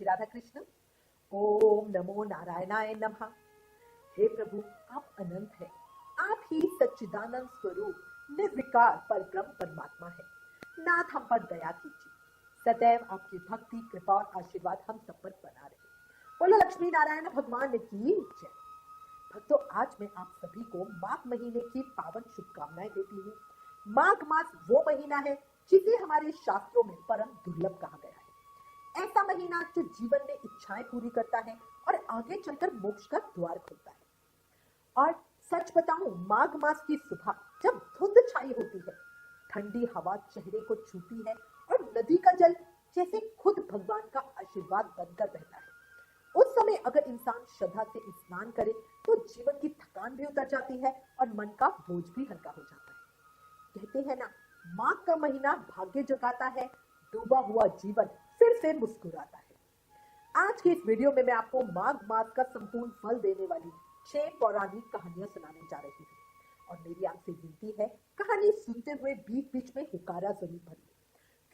राधा कृष्ण। ओम नमो नारायणाय नमः। हे प्रभु, आप अनंत हैं, आप ही सच्चिदानंद स्वरूप निर्विकार परब्रह्म परमात्मा है। नाथ, हम पर दया कीजिए, सदैव आपकी भक्ति, कृपा और आशीर्वाद हम सब पर बना रहे। बोलो लक्ष्मी नारायण भगवान की जय। भक्तों, आज मैं आप सभी को माघ महीने की पावन शुभकामनाएं देती हूँ। माघ मास वो महीना है जिसे हमारे शास्त्रों में परम दुर्लभ कहा गया है। ऐसा महीना जो जीवन में इच्छाएं पूरी करता है और आगे चलकर मोक्ष का द्वार खोलता है। और सच बताऊं, माघ मास की सुबह जब धुंध छाई होती है, ठंडी हवा चेहरे को छूती है और नदी का जल जैसे खुद भगवान का आशीर्वाद बनकर बहता है, उस समय अगर इंसान श्रद्धा से स्नान करे तो जीवन की थकान भी उतर जाती है और मन का बोझ भी हल्का हो जाता है। कहते हैं ना, माघ का महीना भाग्य जगाता है, डूबा हुआ जीवन फिर से मुस्कुराता है। आज की इस वीडियो में मैं आपको माघ मास का संपूर्ण फल देने वाली 6 पौराणिक कहानियां सुनाने जा रही हूँ। और मेरी आपसे विनती है, कहानी सुनते हुए बीच बीच में हुकारा जरूर भरिए,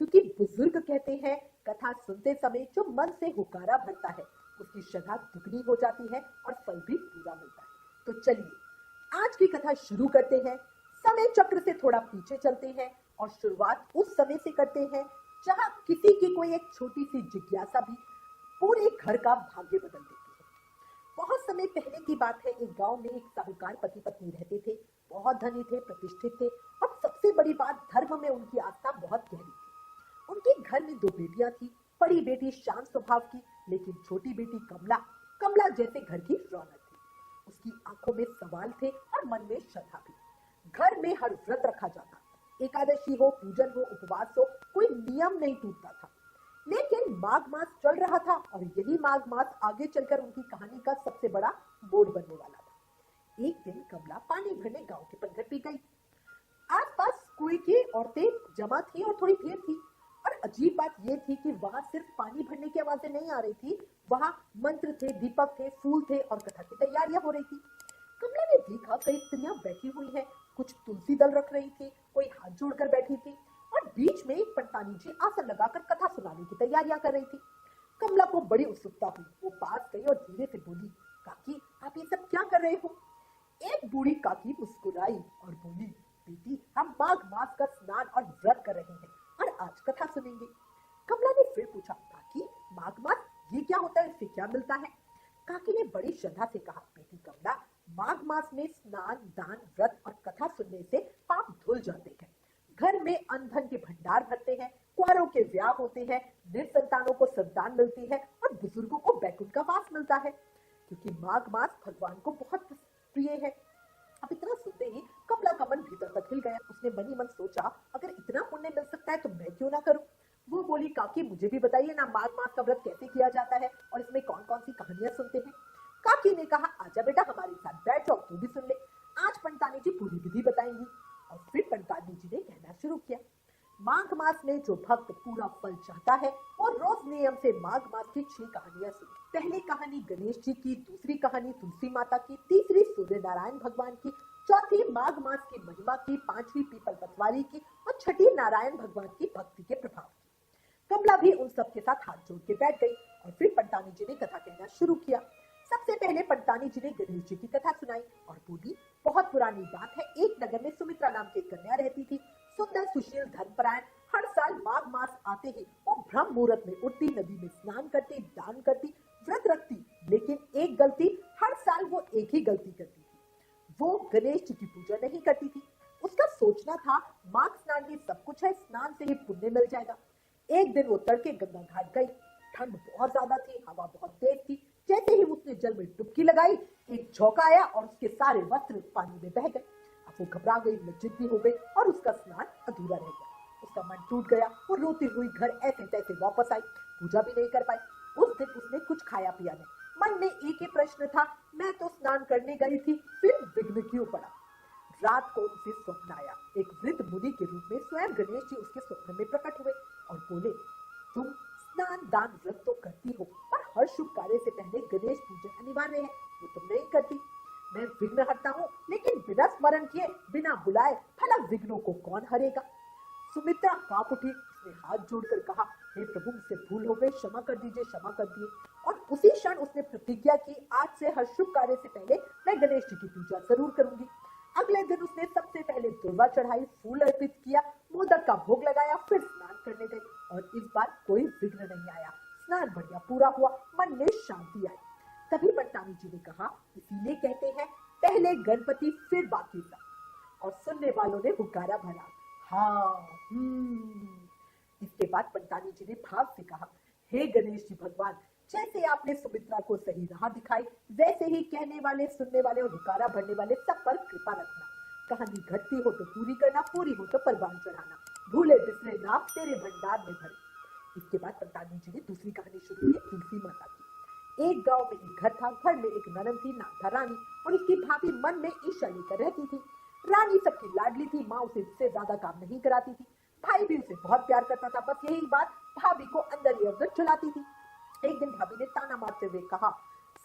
क्योंकि बुजुर्ग कहते हैं कथा सुनते समय जो मन से हुकारा भरता है उसकी श्रद्धा दुगनी हो जाती है और फल भी पूरा मिलता है। तो चलिए आज की कथा शुरू करते हैं। समय चक्र से थोड़ा पीछे चलते हैं और शुरुआत उस समय से करते हैं जहां किसी की कोई एक छोटी सी जिज्ञासा भी पूरे घर का भाग्य बदल देती है। बहुत समय पहले की बात है, एक गांव में एक साहूकार पति पत्नी रहते थे। बहुत धनी थे, प्रतिष्ठित थे और सबसे बड़ी बात, धर्म में उनकी आस्था बहुत गहरी थी। उनके घर में 2 बेटियां थी। बड़ी बेटी शांत स्वभाव की, लेकिन छोटी बेटी कमला कमला जैसे घर की रौनक थी। उसकी आंखों में सवाल थे और मन में श्रद्धा भी। घर में हर व्रत रखा जाता, एकादशी हो, पूजन हो, उपवास हो, कोई नियम नहीं टूटता था। लेकिन माघ मास चल रहा था और यही माघ मास आगे चलकर उनकी कहानी का सबसे बड़ा मोड़ बनने वाला था। एक दिन कमला पानी भरने गांव के पंथर पे गई। आसपास कुएं की औरतें जमा थी और थोड़ी भीड़ थी। और अजीब बात यह थी कि वहां सिर्फ पानी भरने की आवाजें नहीं आ रही थी, वहां मंत्र थे, दीपक थे, फूल थे और कथा की तैयारियां हो रही थी। कमला ने देखा कई स्त्रियां बैठी हुई हैं, कुछ तुलसी दल रख रही थी, कोई हाथ जोड़कर बैठी थी और बीच में एक पंतानी जी आसन लगाकर कथा सुनाने की तैयारियां कर रही थी। कमला को बड़ी उत्सुकता हुई। वो पास गई और धीरे से बोली, काकी, आप ये सब क्या कर रहे हो? एक बूढ़ी काकी मुस्कुराई और बोली, बेटी, हम माघ मास का स्नान और व्रत कर रहे हैं और आज कथा सुनेंगे। कमला ने फिर पूछा, काकी, माघ मास ये क्या होता है, इससे क्या मिलता है? काकी ने बड़ी श्रद्धा से कहा, बेटी कमला, माघ मास में स्नान, दान, व्रत और कथा सुनने से पाप धुल जाते हैं। घर में अन्न धन के भंडार भरते हैं, कुंवारों के ब्याह होते हैं, निसंतानों को संतान मिलती है और बुजुर्गों को बैकुंठ का वास मिलता है, क्योंकि माघ मास भगवान को बहुत प्रिय है। अब इतना सुनते ही कमला का मन भीतर तक हिल गया। उसने मन ही मन सोचा, अगर इतना पुण्य मिल सकता है तो मैं क्यों ना करूं। वो बोली, काकी, मुझे भी बताइए ना, माघ मास का व्रत कैसे किया जाता है और इसमें कौन कौन सी कहानियां सुनते हैं? काकी ने कहा, आजा बेटा, हमारे साथ बैठ जाओ, तू भी सुन ले। आज पंतानी जी पूरी विधि बताएंगी। और फिर पंतानी जी ने कहना शुरू किया, माघ मास में जो भक्त पूरा फल चाहता है वो रोज नियम से माघ मास की 6 कहानियां सुने। पहली कहानी गणेश जी की, दूसरी कहानी तुलसी माता की, तीसरी सूर्य नारायण भगवान की, चौथी माघ मास की महिमा की, 5वीं पीपल पतवारी की और 6ठी नारायण भगवान की भक्ति के प्रभाव की। कमला भी उन सबके साथ हाथ जोड़ के बैठ गई और फिर पंतानी जी ने कथा कहना शुरू किया। सबसे पहले पंतानी जी ने गणेश जी की कथा सुनाई और बोली, बहुत पुरानी बात है, एक नगर में सुमित्रा नाम की कन्या रहती थी। सुंदर, सुशील, धर्मपरायण। हर साल माघ मास आते ही वो ब्रह्म मुहूर्त में उठती, नदी में स्नान करती, दान करती, व्रत रखती। लेकिन एक गलती, हर साल वो एक ही गलती करती थी, वो गणेश जी की पूजा नहीं करती थी। उसका सोचना था माघ स्नान में सब कुछ है, स्नान से ही पुण्य मिल जाएगा। एक दिन वो तड़के गंगा घाट गई। ठंड बहुत ज्यादा थी, हवा बहुत तेज थी। जैसे ही उसने जल में डुबकी लगाई, एक झोंका आया और उसके सारे वस्त्र पानी में बह गए। अब वो घबरा गई, लज्जित भी हो गई और उसका स्नान अधूरा रह गया। उसका मन टूट गया। वो रोती हुई घर ऐसे तैसे वापस आई, पूजा भी नहीं कर पाई। उस दिन उसने कुछ खाया पिया नहीं। मन में एक ही प्रश्न था, मैं तो स्नान करने गई थी, फिर विघ्न क्यों पड़ा? रात को उसे स्वप्न आया। एक वृद्ध मुनि के रूप में स्वयं गणेश जी उसके स्वप्न में प्रकट हुए और बोले, तुम स्नान, दान, व्रत तो करती हो, पर हर शुभ कार्य से पहले गणेश पूजन अनिवार्य है, वो तुम नहीं करती। मैं विघ्न हरता हूँ, लेकिन बिना स्मरण किए, बिना बुलाए भला विघ्नों को कौन हरेगा? सुमित्रा कांप उठी। उसने हाथ जोड़कर कहा, हे प्रभु, मुझसे भूल हो गई, क्षमा कर दीजिए, क्षमा कर दिए। और उसी क्षण उसने प्रतिज्ञा की, आज से हर शुभ कार्य से पहले मैं गणेश जी की पूजा जरूर करूंगी। अगले दिन उसने सबसे पहले दुर्वा चढ़ाई, फूल अर्पित किया, मोदक का भोग लगाया, फिर स्नान करने गई और इस बार कोई विघ्न नहीं आया। स्नान बढ़िया पूरा हुआ, मन में शांति आई। तभी पंतानी जी ने कहा, इसीलिए कहते हैं पहले गणपति फिर बाकी सब। और सुनने वालों ने हुक्कारा भरा, हाँ इसके बाद पंतानी जी ने भाव से कहा, हे गणेश जी भगवान, जैसे आपने सुमित्रा को सही राह दिखाई, वैसे ही कहने वाले, सुनने वाले और हुक्कारा भरने वाले सब पर कृपा रखना। कहानी घटती हो तो पूरी करना, पूरी हो तो परवान चढ़ाना, भूले बिसरे नाम तेरे भंडार में भरे। इसके बाद पंतानी जी ने दूसरी कहानी शुरू की, तुलसी माता की। एक गांव में एक घर था, घर में एक ननद थी, नाम था रानी, और उसकी भाभी मन में ईर्ष्या लेकर रहती थी। रानी सबकी लाडली थी, माँ उसे इससे ज्यादा काम नहीं कराती थी, भाई भी उसे बहुत प्यार करता था, बस यही बात भाभी को अंदर ही अंदर चलाती थी। एक दिन भाभी ने ताना मारते हुए कहा,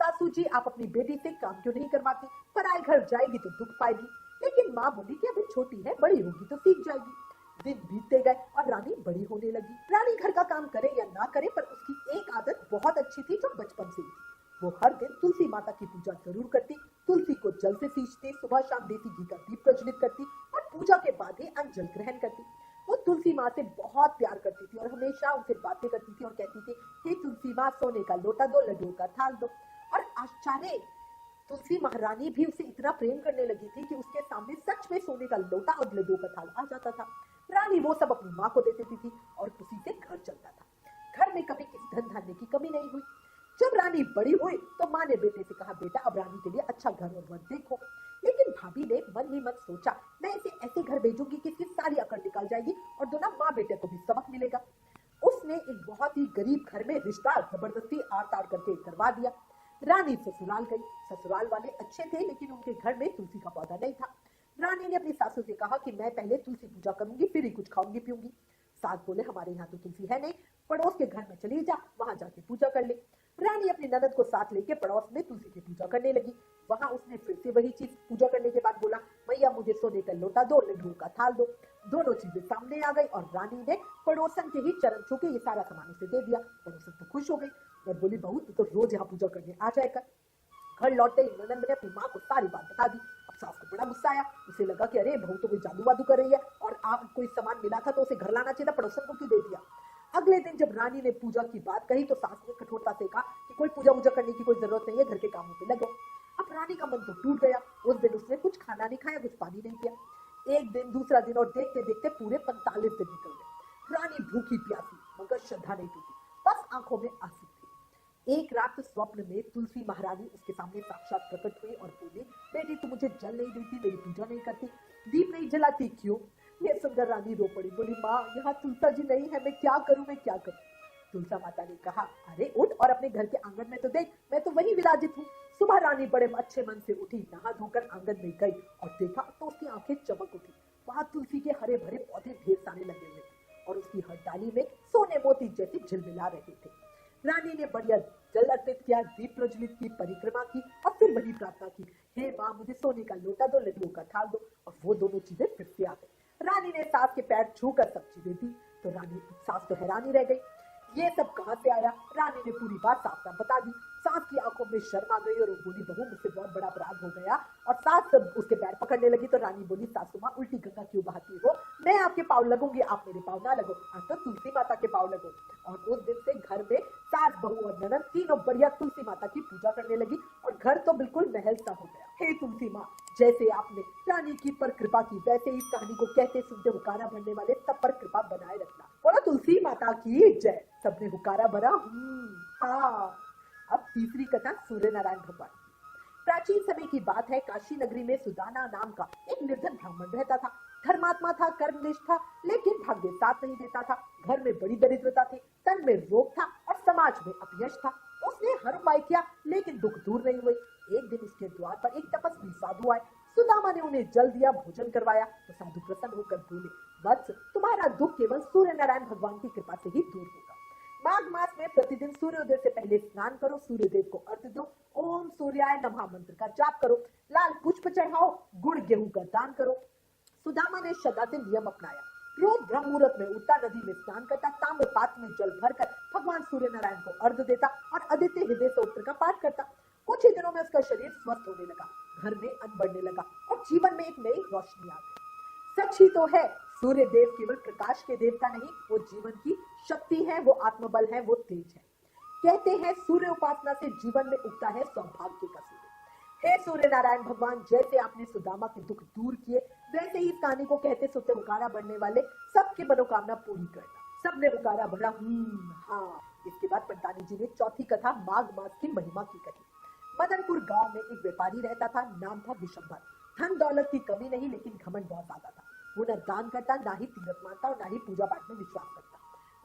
सासू जी आप अपनी बेटी से काम क्यों नहीं करवाती, पराए घर जाएगी तो दुख पाएगी। लेकिन माँ बोली कि अभी छोटी है, बड़ी होगी तो सीख जाएगी। दिन बीतते गए और रानी बड़ी होने लगी। रानी घर का काम करे या ना करे, पर उसकी एक आदत बहुत अच्छी थी जो बचपन से ही थी। वो हर दिन तुलसी माता की पूजा जरूर करती, तुलसी को जल से सींचती, सुबह शाम देसी घी का दीप प्रज्वलित करती और पूजा के बाद ही अन्न जल ग्रहण करती। वो तुलसी माँ से बहुत प्यार करती थी और हमेशा उनसे बातें करती थी और कहती थी, हे तुलसी माँ, सोने का लोटा दो, लड्डू का थाल दो। और आश्चर्य, तुलसी महारानी भी उसे इतना प्रेम करने लगी थी कि उसके सामने सच में सोने का लोटा और लड्डू का थाल आ जाता था। रानी वो सब अपनी माँ को दे देती थी और उसी से घर चलता था। घर में कभी किसी धन धान्य की कमी नहीं हुई। जब रानी बड़ी हुई तो माँ ने बेटे से कहा, बेटा अब रानी के लिए अच्छा घर और वर देखो। लेकिन भाभी ने मन ही मन सोचा, मैं इसे ऐसे घर भेजूंगी कि इसकी सारी अकड़ निकल जाएगी और दोनों माँ बेटे को भी सबक मिलेगा। उसने एक बहुत ही गरीब घर में रिश्ता जबरदस्ती आड़ ताड़ करके करवा दिया। रानी ससुराल गई। ससुराल वाले अच्छे थे, लेकिन उनके घर में तुलसी का पौधा नहीं था। रानी ने अपनी सासू से कहा कि मैं पहले तुलसी पूजा करूंगी, फिर ही कुछ खाऊंगी पीऊंगी। सास बोले, हमारे यहाँ तो तुलसी है नहीं, पड़ोस के घर में चली जा, वहां जाके पूजा कर ले। रानी अपनी ननद को साथ लेके पड़ोस में तुलसी की पूजा करने लगी। वहां उसने फिर से वही चीज पूजा करने के बाद बोला, मैया मुझे सोने का लोटा दो, लड्डू का थाल दो। दोनों चीजें सामने आ गई और रानी ने पड़ोसन के ही चरण छू के ये सारा सामान उसे दे दिया। पड़ोसन तो खुश हो गई और बोली, बहू तू तो रोज यहाँ पूजा करने आ जाए कर। घर लौटते ही ननद ने अपनी माँ को सारी बात बता दी। अब सास को बड़ा गुस्सा आया। उसे लगा कि अरे बहू तो कोई जादू वादू कर रही है और आप कोई सामान मिला था तो उसे घर लाना चाहिए था, पड़ोसन को क्यों दे दिया। अगले दिन जब रानी ने पूजा की बात कही तो सास ने कठोरता से कहा कि कोई पूजा वूजा करने की कोई जरूरत नहीं है, घर के कामों पे लगो। अब रानी का मन तो टूट गया। उस दिन उसने कुछ खाना नहीं खाया, कुछ पानी नहीं पिया। एक दिन, दूसरा दिन और देखते देखते पूरे 45 दिन निकल गए। रानी भूखी प्यासी मगर श्रद्धा नहीं टूटी, बस आंखों में आंसू थे। एक रात स्वप्न में तुलसी महारानी उसके सामने साक्षात प्रकट हुई और बोली, बेटी तू मुझे जल नहीं देती, मेरी पूजा नहीं करती, दीप नहीं जलाती, क्यों? ये सुनकर रानी रो पड़ी। बोली, माँ यहाँ तुलसा जी नहीं है, मैं क्या करूँ, मैं क्या करूँ? तुलसा माता ने कहा, अरे उठ और अपने घर के आंगन में तो देख, मैं तो वही विराजित हूँ। सुबह रानी बड़े अच्छे मन से उठी, नहा धोकर आंगन में गई और देखा तो उसकी आंखें चमक उठी। वहां तुलसी के हरे भरे पौधे ढेर सारे लगे हुए थे और उसकी हर डाली में सोने मोती जैसे झिलमिला रहे थे। रानी ने बढ़िया जल अर्पित किया, दीप प्रज्वलित की, परिक्रमा की और फिर वही प्रार्थना की, हे माँ मुझे सोने का लोटा दो, लड्डुओं का थाल दो। और वो दोनों चीजें फिर से आ गई। रानी ने सास के पैर छूकर सब चीजें दी तो सास तो हैरानी रह गई, ये सब कहाँ से आया? रानी ने पूरी बात साफ साफ बता दी। सास की आंखों में शर्म आ गई और वो बोली, बहू मुझसे बहुत बड़ा अपराध हो गया। और सास जब उसके पैर पकड़ने लगी तो रानी बोली, सासू माँ उल्टी गंगा क्यों बहाती हो? मैं आपके पाँव लगूंगी, आप मेरे पाँव ना लगो, आज तो तुलसी माता के पाँव लगो। और उस दिन से घर में सास, बहू और ननद तीनों बढ़िया तुलसी माता की पूजा करने लगी और घर तो बिल्कुल महल सा हो गया। हे तुलसी माँ, जैसे आपने रानी की पर कृपा की, वैसे इस कहानी को कहते सुनते हुकारा भरने वाले सब पर कृपा बनाए रखना। बोला तुलसी माता की जय। सबने हुकारा भरा। हाँ। अब तीसरी कथा सूर्य नारायण भगवान की। प्राचीन समय की बात है, काशी नगरी में सुदाना नाम का एक निर्धन ब्राह्मण रहता था। धर्मात्मा था, कर्मनिष्ठ था, लेकिन भाग्य साथ नहीं देता था। घर में बड़ी दरिद्रता थी, तन में रोग था और समाज में अपयश था। उसने हर उपाय किया लेकिन दुख दूर नहीं हुए। एक दिन उसके द्वार पर एक तपस्वी साधु आए। सुदामा ने उन्हें जल दिया, भोजन करवाया तो साधु प्रसन्न होकर बोले, वत्स तुम्हारा दुख केवल सूर्य नारायण भगवान की कृपा से ही दूर होगा। माघ मास में प्रतिदिन सूर्योदय से पहले स्नान करो, सूर्यदेव को अर्घ्य दो, ओम सूर्याय नमः मंत्र का जाप करो, लाल पुष्प चढ़ाओ, गुड़ गेहूं का दान करो। सुदामा ने श्रद्धा से नियम अपनाया। रोज ब्रह्म मुहूर्त में उठता, नदी में स्नान करता, ताम्र पात्र में जल भरकर भगवान भगवान सूर्य नारायण को अर्घ्य देता और आदित्य हृदय स्तोत्र का पाठ करता। कुछ ही दिनों में उसका शरीर स्वस्थ होने लगा, घर में अन्न बढ़ने लगा और जीवन में एक नई रोशनी आ गई। सच ही तो है, सूर्य देव केवल प्रकाश के देवता नहीं, वो जीवन की शक्ति है, वो आत्मबल है, वो तेज है। कहते हैं सूर्य उपासना से जीवन में उगता है सौभाग्य का सूर्य। हे सूर्य नारायण भगवान, जैसे आपने सुदामा के दुख दूर किए, वैसे ही इस कहानी को कहते सुनते हुकारा भरने वाले सबकी मनोकामना पूरी करना। सबने हुकारा भरा हाँ। इसके बाद पंतानी जी ने चौथी कथा माघ मास की महिमा की कही। मदनपुर गांव में एक व्यापारी रहता था, नाम था विशंबर। धन दौलत की कमी नहीं, लेकिन घमंड बहुत ज्यादा था। वो न दान करता, ना ही तीरथ मानता और ना ही पूजा पाठ में विश्वास करता।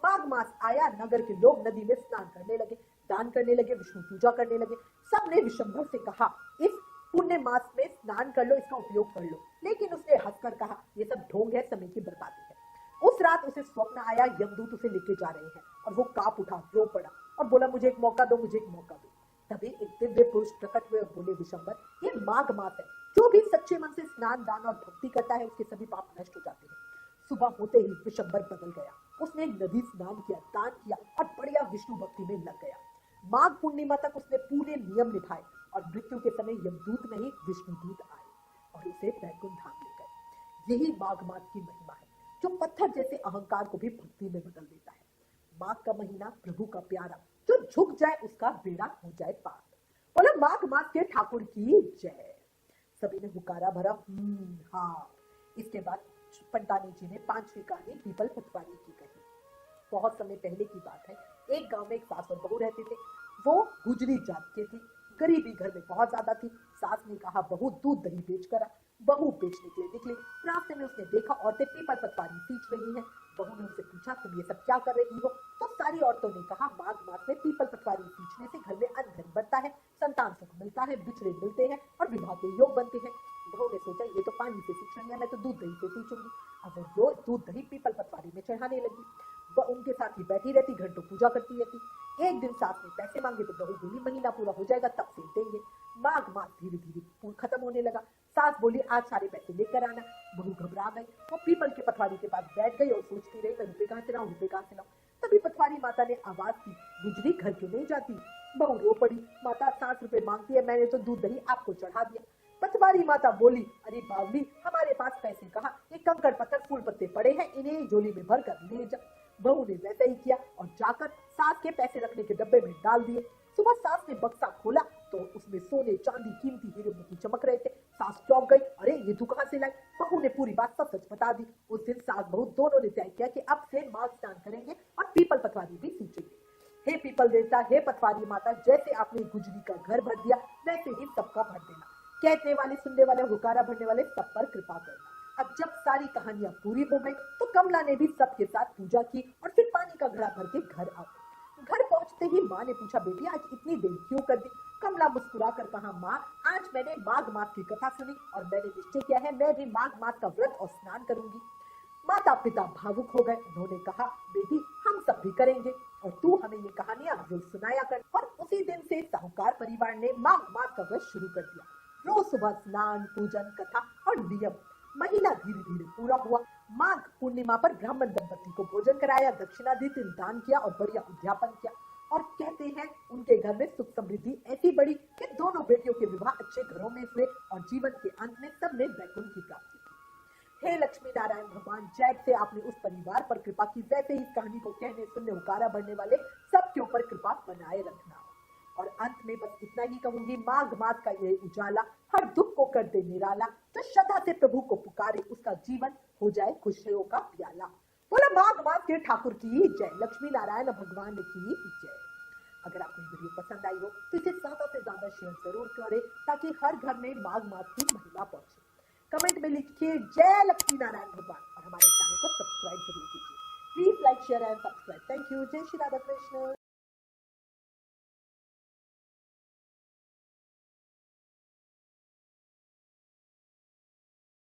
माघ मास आया, नगर के लोग नदी में स्नान करने लगे, दान करने लगे, विष्णु पूजा करने लगे। सबने विशंबर से कहा, इस पुण्य मास में स्नान कर लो, इसका उपयोग कर लो। लेकिन उसने हंसकर कहा, ये सब ढोंग है, समय की बर्बादी है। उस रात उसे स्वप्न आया, यमदूत उसे लेके जा रहे हैं और वो कांप उठा, रो पड़ा और बोला, मुझे एक मौका दो, मुझे एक मौका दो। तभी एक दिव्य पुरुष प्रकट हुए और बोले, विशंबर, ये माघ मास है, जो भी सच्चे मन से स्नान दान और भक्ति करता है, उसके सभी पाप नष्ट हो जाते हैं। सुबह होते ही विशंबर बदल गया। उसने एक नदी स्नान किया, दान किया और बढ़िया विष्णु भक्ति में लग गया। माघ पूर्णिमा तक उसने पूरे नियम निभाए और मृत्यु के समय यमदूत नहीं, विष्णुदूत आए और उसे बैकुंठ धाम ले गए। यही माघ मास की महिमा है, जो पत्थर जैसे अहंकार को भी भक्ति में बदल देता है। माघ का महीना प्रभु का प्यारा, जो झुक जाए उसका बेड़ा हो जाए पार। बोला माघ मास के ठाकुर की जय। सभी ने हुकारा भरा हाँ। इसके बाद पंतानी जी ने पांचवी कहानी पीपल पटवारी की कही। बहुत समय पहले की बात है, एक गांव में एक सास और बहू रहते थे। वो गुजरी जात के थी, गरीबी घर में बहुत ज्यादा थी। सास ने कहा, बहू दूध दही बेच कर आ। बहू बेचने के लिए निकली। रास्ते में उसने देखा औरतें पीपल पटवारी सींच रही हैं। बहू ने उनसे पूछा, तुम ये सब क्या कर रही हो? तो सारी औरतों ने कहा, माघ मास में पीपल पटवारी सींचने से घर में अन्न धन बढ़ता है, संतान सुख मिलता है, बिछड़े मिलते हैं और विवाह के योग बनते हैं। बहू ने सोचा, ये तो पानी से सींच रही है, मैं तो दूध दही से सींचूंगी। अब वो रोज दूध दही पीपल पटवारी में चढ़ाने लगी। वह उनके साथ ही बैठी रहती, घंटों पूजा करती रहती। एक दिन सास ने पैसे मांगे तो बहू बोली, महीना पूरा हो जाएगा तब से देंगे। माघ मास धीरे धीरे खत्म होने लगा। सास बोली, आज सारे पैसे लेकर आना। बहू घबरा गई। वो पीपल के पटवारी के पास बैठ गई और सोचती रही, मैं रुपए कहाँ से लाऊं, रुपए कहाँ से लाऊं। तभी पटवारी माता ने आवाज दी, गुजरी घर क्यों नहीं जाती? बहू रो पड़ी, माता 60 रुपए मांगती है, मैंने तो दूध दही आपको चढ़ा दिया। पटवारी माता बोली, अरे बावली, हमारे पास पैसे कहाँ, ये कंकड़ पत्थर फूल पत्ते पड़े हैं, इन्हें झोली में भर कर ले जा। बहू ने वैसा ही किया और जाकर सास के पैसे रखने के डब्बे में डाल दिए। सुबह सास ने बक्सा खोला तो उसमें सोने चांदी कीमती हीरे मोती चमक रहे थे। सास चौंक गई, अरे ये तू कहाँ से लाई? बहू ने पूरी बात सच सच बता दी। उस दिन सास बहू दोनों ने तय किया कि अब से माघ स्नान करेंगे और पीपल पटवारी भी सींचेंगे। हे पीपल देवता, हे पटवारी माता, जैसे आपने गुजरी का घर भर दिया, वैसे ही सबका भर देना। कहने वाले, सुनने वाले, हुकारा भरने वाले सब पर कृपा करना। अब जब सारी कहानियां पूरी हो गई तो कमला ने भी सबके साथ पूजा की और फिर पानी का घड़ा भर के घर आ गई। घर पहुंचते ही माँ ने पूछा, बेटी आज इतनी देर क्यों कर दी? कमला मुस्कुरा कर कहा, माँ आज मैंने माघ मास की कथा सुनी और मैंने निश्चय किया है मैं भी माघ मास का व्रत और स्नान करूंगी। माता पिता भावुक हो गए। उन्होंने कहा, बेटी हम सब भी करेंगे और तू हमें ये कहानियां रोज सुनाया कर। और उसी दिन से साहूकार परिवार ने माघ मास का व्रत शुरू कर दिया। रोज सुबह स्नान, पूजन, कथा और नियम। महीना धीरे धीरे पूरा हुआ। माघ पूर्णिमा पर ब्राह्मण दंपति को भोजन कराया, दक्षिणा दी, दान किया और बढ़िया उद्यापन किया। और कहते हैं उनके घर में सुख समृद्धि ऐसी बढ़ी कि दोनों बेटियों के विवाह अच्छे घरों में हुए और जीवन के अंत में सबने वैकुंठ की प्राप्ति की। हे लक्ष्मी नारायण भगवान, जैसे आपने उस परिवार पर कृपा की, वैसे ही इस कहानी को कहने सुनने हुकारा भरने वाले सबके ऊपर कृपा बनाए रखना। और अंत में बस इतना ही कहूंगी, माघ मास का यह उजाला हर दुख को कर दे निराला। जो श्रद्धा से प्रभु को पुकारे उसका जीवन हो जाए खुशियों का प्याला। बोला माघ मास के ठाकुर की जय, लक्ष्मी नारायण भगवान की जय। अगर आपको वीडियो पसंद आई हो तो इसे ज्यादा से ज्यादा शेयर जरूर करें ताकि हर घर में माघ मास की महिमा पहुंचे। कमेंट में लिखिए जय लक्ष्मी नारायण भगवान और हमारे चैनल को सब्सक्राइब जरूर कीजिए। Please like, share and subscribe. Thank you. जय श्री राधा कृष्ण।